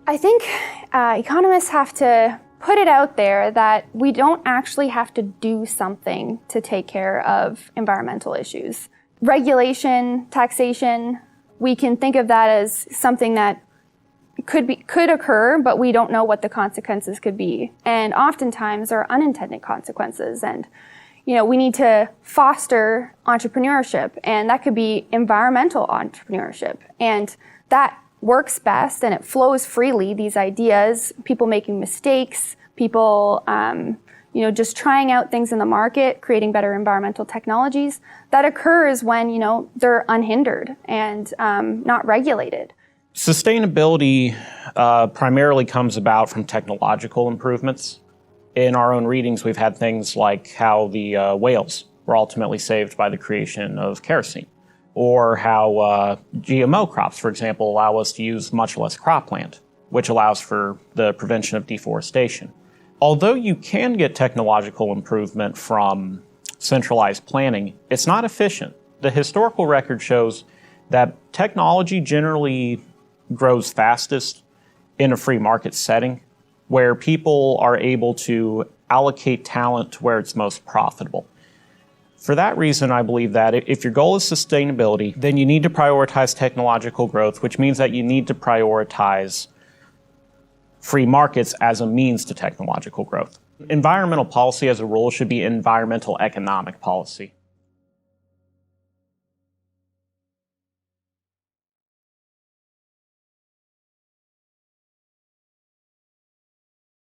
I think economists have to put it out there that we don't actually have to do something to take care of environmental issues. Regulation, taxation, we can think of that as something that could occur, but we don't know what the consequences could be. And oftentimes there are unintended consequences. And we need to foster entrepreneurship, and that could be environmental entrepreneurship. And that works best and it flows freely, these ideas, people making mistakes, people just trying out things in the market, creating better environmental technologies. That occurs when they're unhindered and not regulated. Sustainability primarily comes about from technological improvements. In our own readings, we've had things like how the whales were ultimately saved by the creation of kerosene, or how GMO crops, for example, allow us to use much less cropland, which allows for the prevention of deforestation. Although you can get technological improvement from centralized planning, it's not efficient. The historical record shows that technology generally grows fastest in a free market setting, where people are able to allocate talent to where it's most profitable. For that reason, I believe that if your goal is sustainability, then you need to prioritize technological growth, which means that you need to prioritize free markets as a means to technological growth. Environmental policy as a rule should be environmental economic policy.